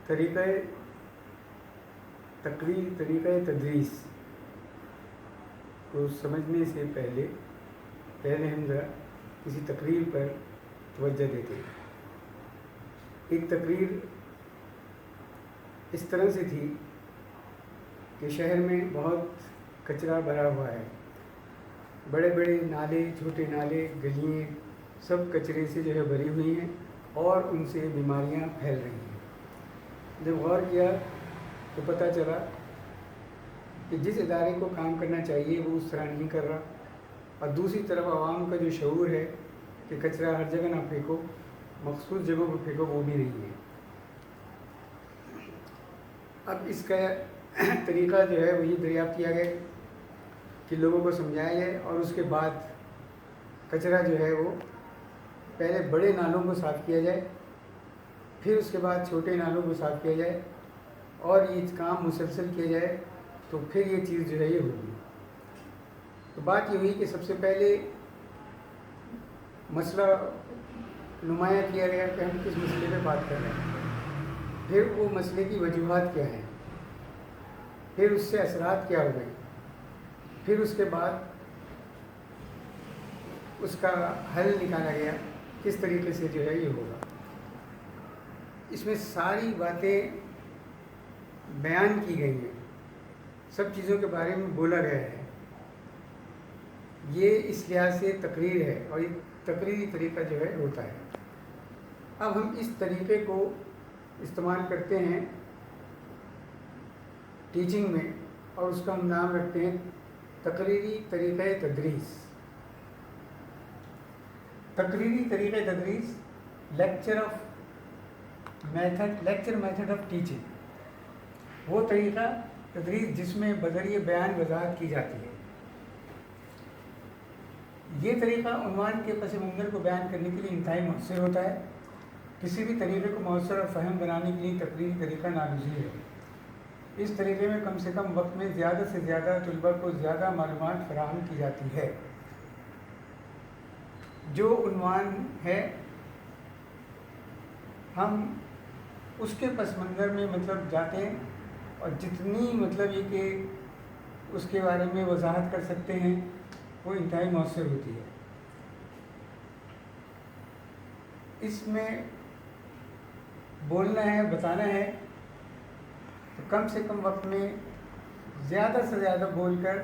طریقۂ تقریر، طریقۂ تدریس کو سمجھنے سے پہلے ہم ذرا کسی تقریر پر توجہ دیتے ہیں۔ ایک تقریر اس طرح سے تھی کہ شہر میں بہت کچرا بھرا ہوا ہے، بڑے بڑے نالے، چھوٹے نالے، گلیاں سب کچرے سے جو ہے بھری ہوئی ہیں اور ان سے بیماریاں پھیل رہی ہیں۔ جب غور کیا تو پتہ چلا کہ جس ادارے کو کام کرنا چاہیے وہ اس طرح نہیں کر رہا، اور دوسری طرف عوام کا جو شعور ہے کہ کچرا ہر جگہ نہ پھینکو، مخصوص جگہوں پر پھینکو، وہ بھی نہیں ہے۔ اب اس کا طریقہ جو ہے وہ یہ دریافت کیا گیا کہ لوگوں کو سمجھایا جائے، اور اس کے بعد کچرا جو ہے وہ پہلے بڑے نالوں کو صاف کیا جائے، پھر اس کے بعد چھوٹے نالوں کو صاف کیا جائے، اور یہ کام مسلسل کیا جائے تو پھر یہ چیز جو ہے یہ ہوگی۔ تو بات یہ ہوئی کہ سب سے پہلے مسئلہ نمایاں کیا گیا کہ ہم کس مسئلے پہ بات کر رہے ہیں، پھر وہ مسئلے کی وجوہات کیا ہیں، پھر اس سے اثرات کیا ہوئے، پھر اس کے بعد اس کا حل نکالا گیا کس طریقے سے جو ہے یہ ہوگا۔ اس میں ساری باتیں بیان کی گئی ہیں، سب چیزوں کے بارے میں بولا گیا ہے۔ یہ اس لحاظ سے تقریر ہے، اور یہ تقریری طریقہ جو ہے ہوتا ہے۔ اب ہم اس طریقے کو استعمال کرتے ہیں ٹیچنگ میں، اور اس کا ہم نام رکھتے ہیں تقریری طریقۂ تدریس۔ تقریری طریقۂ تدریس، لیکچر میتھڈ آف ٹیچنگ، وہ طریقہ تدریس جس میں بذریعہ بیان وضاحت کی جاتی ہے۔ یہ طریقہ عنوان کے پس منظر کو بیان کرنے کے لیے انتہائی مؤثر ہوتا ہے۔ کسی بھی طریقے کو مؤثر اور فہم بنانے کے لیے تقریری طریقہ ناگزیر ہے۔ اس طریقے میں کم سے کم وقت میں زیادہ سے زیادہ طلباء کو زیادہ معلومات فراہم کی جاتی ہے۔ جو عنوان ہے ہم اس کے پس منظر میں جاتے ہیں، اور جتنی یہ کہ اس کے بارے میں وضاحت کر سکتے ہیں وہ انتہائی مؤثر ہوتی ہے۔ اس میں بولنا ہے، بتانا ہے، تو کم سے کم وقت میں زیادہ سے زیادہ بول کر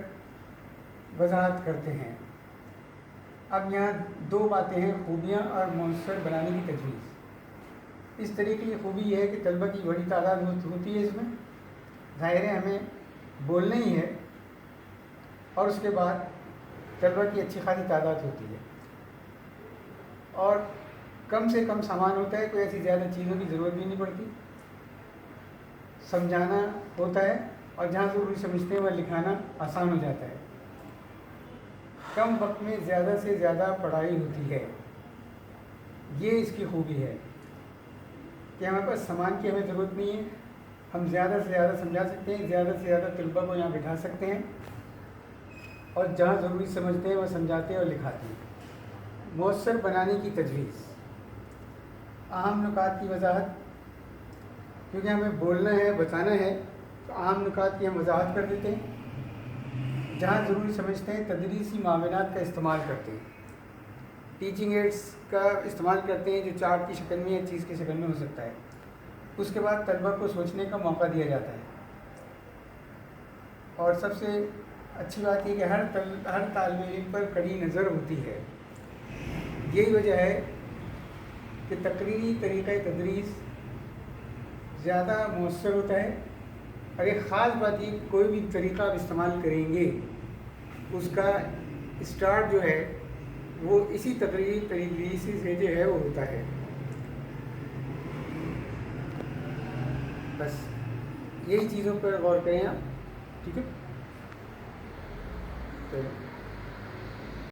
وضاحت کرتے ہیں۔ اب یہاں دو باتیں ہیں، خوبیاں اور مؤثر بنانے کی تجویز۔ اس طریقے کی خوبی یہ ہے کہ طلبہ کی بڑی تعداد ہوتی ہے، اس میں ظاہر ہے ہمیں بولنا ہی ہے، اور اس کے بعد طلبہ کی اچھی خاصی تعداد ہوتی ہے، اور کم سے کم سامان ہوتا ہے، کوئی ایسی زیادہ چیزوں کی ضرورت بھی نہیں پڑتی، سمجھانا ہوتا ہے، اور جہاں ضروری سمجھتے ہیں وہ لکھانا آسان ہو جاتا ہے۔ کم وقت میں زیادہ سے زیادہ پڑھائی ہوتی ہے، یہ اس کی خوبی ہے کہ ہمارے پاس سامان کی ہمیں ضرورت نہیں ہے، ہم زیادہ سے زیادہ سمجھا سکتے ہیں، زیادہ سے زیادہ طلباء کو یہاں بٹھا سکتے ہیں، اور جہاں ضروری سمجھتے ہیں وہ سمجھاتے ہیں اور لکھاتے ہیں۔ مؤثر بنانے کی تجویز، اہم نکات کی وضاحت، کیونکہ ہمیں بولنا ہے، بتانا ہے، تو اہم نکات کی ہم وضاحت کر دیتے ہیں۔ جہاں ضروری سمجھتے ہیں تدریسی معاونات کا استعمال کرتے ہیں، ٹیچنگ ایڈس کا استعمال کرتے ہیں جو چارٹ کی شکل میں یا چیز کی شکل میں ہو سکتا ہے۔ اس کے بعد طلبہ کو سوچنے کا موقع دیا جاتا ہے، اور سب سے اچھی بات یہ کہ ہر طالب علم پر کڑی نظر ہوتی ہے۔ یہی وجہ ہے کہ تقریری طریقۂ تدریس زیادہ مؤثر ہوتا ہے، اور ایک خاص بات یہ کہ کوئی بھی طریقہ آپ استعمال کریں گے اس کا اسٹارٹ جو ہے وہ اسی تقریری تدریس سے جو ہے وہ ہوتا ہے۔ بس یہی چیزوں پر غور کریں آپ، ٹھیک ہے؟ تو